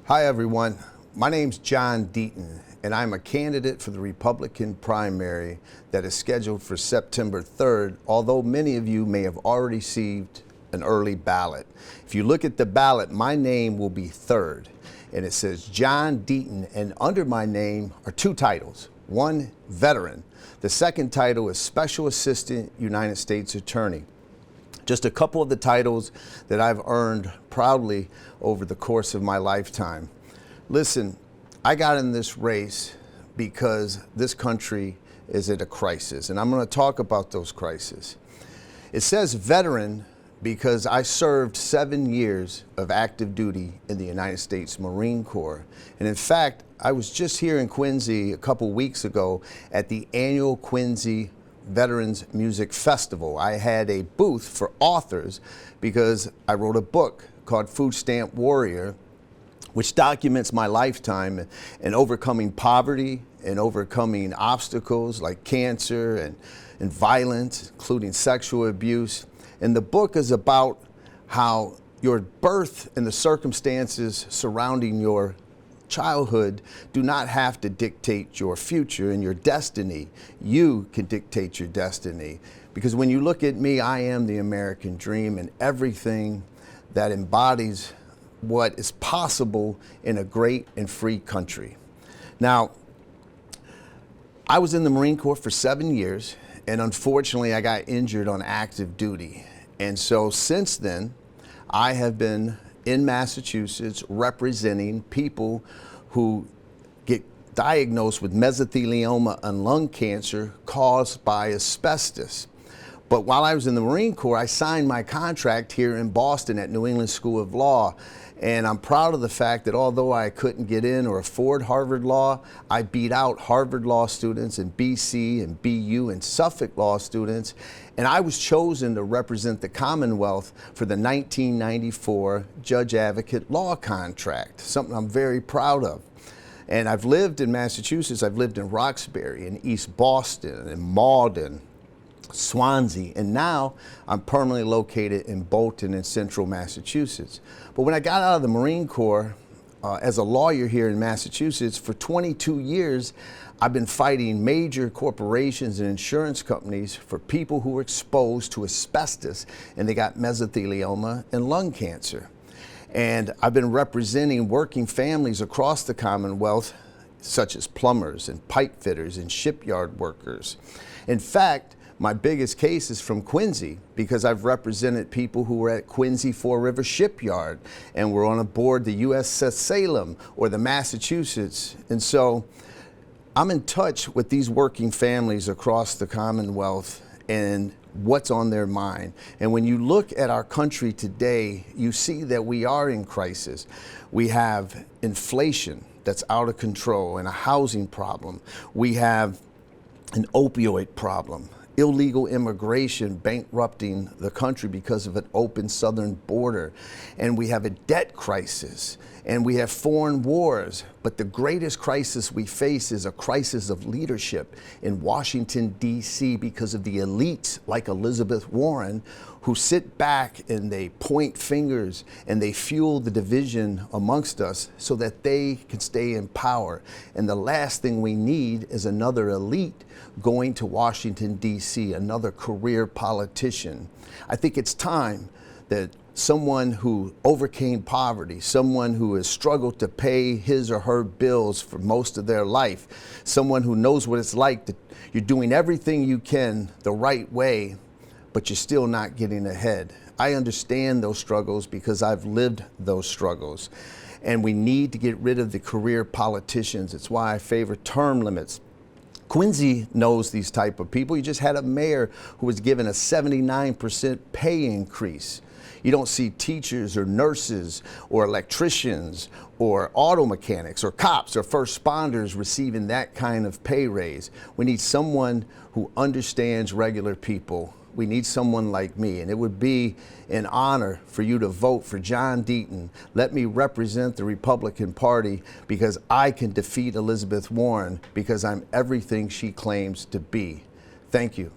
Hi everyone, my name's John Deaton and I'm a candidate for the Republican primary that is scheduled for September 3rd, although many of you may have already received an early ballot. If you look at the ballot, my name will be third and it says John Deaton, and under my name are two titles. One, veteran. The second title is Special Assistant United States Attorney. Just a couple of the titles that I've earned proudly over the course of my lifetime. Listen, I got in this race because this country is at a crisis, and I'm going to talk about those crises. It says veteran because I served 7 years of active duty in the United States Marine Corps. And in fact, I was just here in Quincy a couple weeks ago at the annual Quincy Veterans Music Festival. I had a booth for authors because I wrote a book called Food Stamp Warrior, which documents my lifetime in overcoming poverty and overcoming obstacles like cancer and violence, including sexual abuse. And the book is about how your birth and the circumstances surrounding your childhood do not have to dictate your future and your destiny. You can dictate your destiny. Because when you look at me, I am the American dream and everything that embodies what is possible in a great and free country. Now, I was in the Marine Corps for 7 years, and unfortunately I got injured on active duty. And so since then, I have been in Massachusetts representing people who get diagnosed with mesothelioma and lung cancer caused by asbestos. But while I was in the Marine Corps, I signed my contract here in Boston at New England School of Law. And I'm proud of the fact that although I couldn't get in or afford Harvard Law, I beat out Harvard Law students and BC and BU and Suffolk Law students. And I was chosen to represent the Commonwealth for the 1994 Judge Advocate Law Contract, something I'm very proud of. And I've lived in Massachusetts. I've lived in Roxbury, in East Boston, in Malden, Swansea, and now I'm permanently located in Bolton in central Massachusetts. But when I got out of the Marine Corps as a lawyer here in Massachusetts, for 22 years, I've been fighting major corporations and insurance companies for people who were exposed to asbestos and they got mesothelioma and lung cancer. And I've been representing working families across the Commonwealth, such as plumbers and pipe fitters and shipyard workers. In fact, my biggest case is from Quincy because I've represented people who were at Quincy Four River Shipyard and were on aboard the USS Salem or the Massachusetts. And so I'm in touch with these working families across the Commonwealth and what's on their mind. And when you look at our country today, you see that we are in crisis. We have inflation that's out of control and a housing problem. We have an opioid problem. Illegal immigration bankrupting the country because of an open southern border. And we have a debt crisis and we have foreign wars. But the greatest crisis we face is a crisis of leadership in Washington, D.C. because of the elites like Elizabeth Warren who sit back and they point fingers and they fuel the division amongst us so that they can stay in power. And the last thing we need is another elite going to Washington, D.C., another career politician. I think it's time that someone who overcame poverty, someone who has struggled to pay his or her bills for most of their life, someone who knows what it's like that you're doing everything you can the right way, but you're still not getting ahead. I understand those struggles because I've lived those struggles. And we need to get rid of the career politicians. It's why I favor term limits. Quincy knows these type of people. You just had a mayor who was given a 79% pay increase. You don't see teachers or nurses or electricians or auto mechanics or cops or first responders receiving that kind of pay raise. We need someone who understands regular people. We need someone like me, and it would be an honor for you to vote for John Deaton. Let me represent the Republican Party because I can defeat Elizabeth Warren because I'm everything she claims to be. Thank you.